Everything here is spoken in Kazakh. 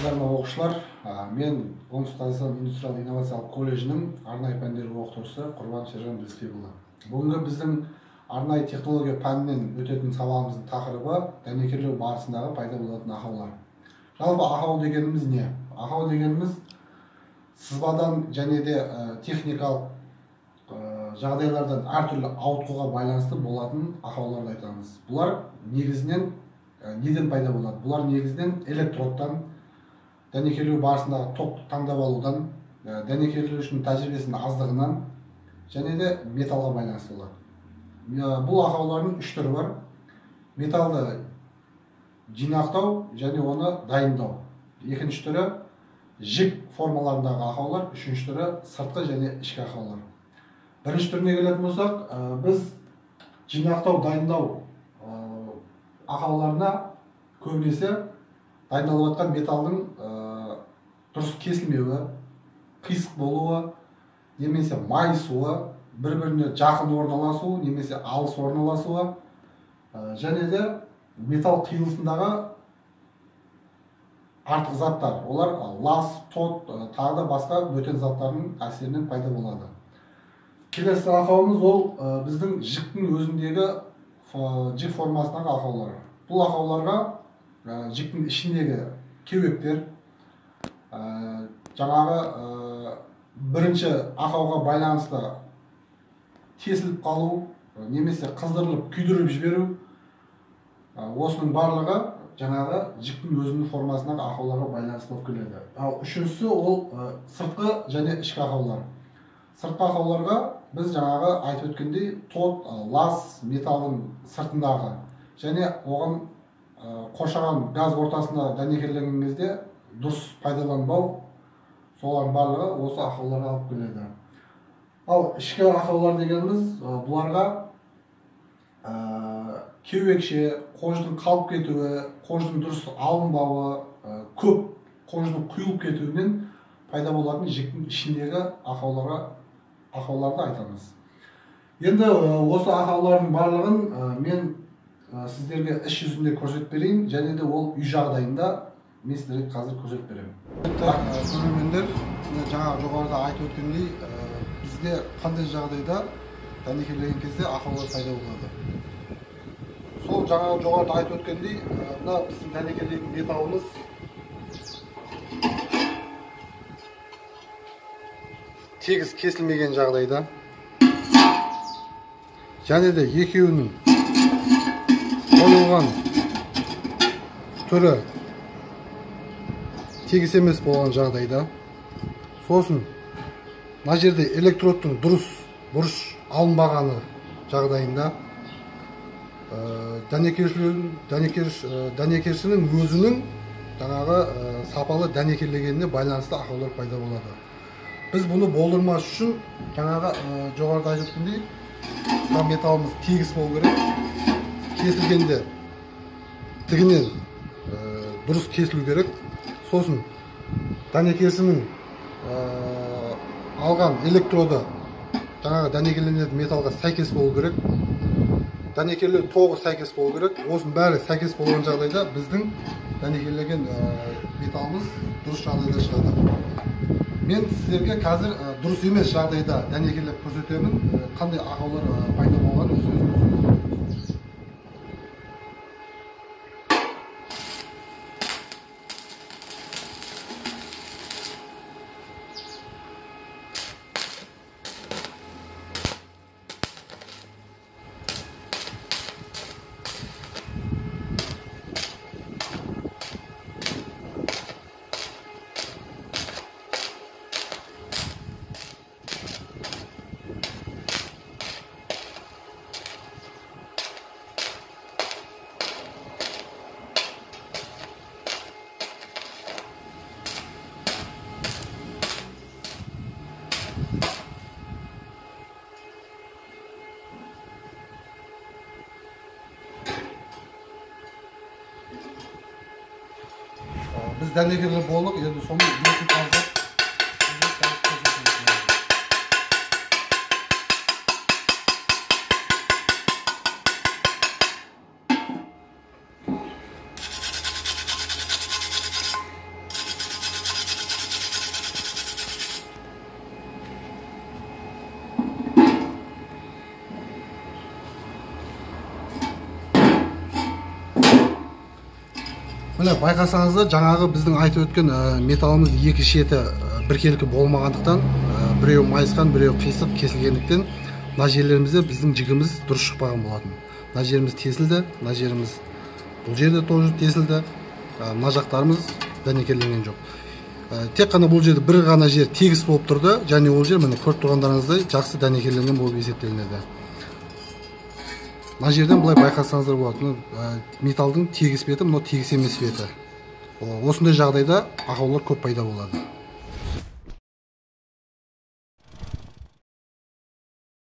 Армысыздар ма оқушылар? Мен оңтүстік қазақстан индустриялық инновациялық колледжінің арнайы пәндер оқытушысы Құрбан Шержан Білісбекұлы. Бүгінгі біздің арнайы технология пәнінен өтетін сабағымыздың тақырыбы дәнекерлеу барысындағы пайда болатын ақаулар. Жалпы ақау дегеніміз не? Ақау дегеніміз сызбадан және де техникалық жағдайлардан әртүрлі ауытқуға байланысты болатын ақауларды айтамыз. Бұлар негізінен неден пайда болады? Бұлар негізінен электродтан, дәнекерлеу барысындағы ток таңдап алудан, дәнекерлеушінің тәжірибесінің аздығынан және де металға байланысты болады. Бұл ақаулардың үш түрі бар. Металды жинақтау және оны дайындау. Екінші түрі жік формаларындағы ақаулар, үшінші түрі сыртқы және ішкі ақаулар. Бірінші түріне келетін болсақ, біз жинақтау, дайындау ақауларына көбінесе дайындалып жатқан металдың дұрыс кесілмеуі, қисық болуы, немесе майысуы, бір-біріне жақын орналасуы, немесе алыс орналасуы, және де металл қиылысындағы артық заттар, олар лас, тот, тағы да басқа бөтен заттардың әсерінен пайда болады. Келесі ақауымыз ол біздің жіктің өзіндегі жік формасындағы ақаулар. Бұл ақауларға жіктің ішіндегі кеуектер, жаңағы бірінші ақауға байланысты тесіліп қалу, немесе қыздырылып күйдіріп жіберу, осының барлығы жаңағы жіктің өзінің формасындағы ақауларға байланысты болып келеді. Ал үшіншісі ол сыртқы және ішкі ақаулар. Сыртқы ақауларға біз жаңағы айтып өткендей тот, лас металдың сыртындағы және оған қоршаған газ ортасында дәнекерленген кезде дұрыс пайдаланбау, солардың барлығы осы ақауларға алып келеді. Ал ішкі ақаулар дегеніміз бұларға кеуекше, қождың қалып кетуі, қождың дұрыс алынбауы, көп қождың құйылып кетуінен пайда болатын жіктің ішіндегі ақауларды айтамыз. Енді осы ақаулардың барлығын мен сіздерге іс жүзінде көрсетіп берейін, және де ол үй жағдайында мен сіздерге қазір көрсетіп беремін. Көрермендер, жаңа жоғарыда айтып өткендей, бізде қандай жағдайда дәнекерлеген кезде ақаулар пайда болады. Сол жаңа жоғарыда айтып өткендей, мына біздің дәнекерлеген металымыз тегіс кесілмеген жағдайда, және де екеуінің қойылған түрі тегіс емес болған жағдайда, сосын мына жерде электродтың дұрыс бұрыш алынбағаны жағдайында дәнекершінің өзінің жаңағы сапалы дәнекерлегеніне байланысты ақаулар пайда болады. Біз бұны болдырмас үшін жаңағы жоғарыда айтып өткендей, металымыз тегіс болу керек. Кесілгенде тігінен дұрыс кесілу керек. Сосын дәнекершінің алған электроды жаңағы дәнекерленетін металға сәйкес болу керек. Дәнекерлеу тоғы сәйкес болу керек. Осының бәрі сәйкес болған жағдайда біздің дәнекерлеген металымыз дұрыс жағдайда шығады. Мен сіздерге қазір дұрыс емес жағдайда дәнекерлеп көрсетемін, қандай ақаулар пайда болған өз-өзіңіз. Biz dәнекерлеп болдық, енді соны етін қазып міне байқасаңыздар, жаңағы біздің айтып өткен металымыз екі шеті біркелкі болмағандықтан, біреу майысқан, біреу қисық кесілгендіктен мына жерлерімізде біздің жігіміз дұрыс шықпаған болатын. Мына жеріміз тесілді, мына жеріміз бұл жерде тоже тесілді, мына жақтарымыз дәнекерленген жоқ. Тек қана бұл жерде бір ғана жер тегіс болып тұрды, және ол жер міне көріп тұрғандарыңыздай жақсы дәнекерленген болып есептелінеді. Мына жерден былай байқасаңыздар болады, металдың тегіс беті, мынау тегіс емес беті. Осындай жағдайда ақаулар көп пайда болады.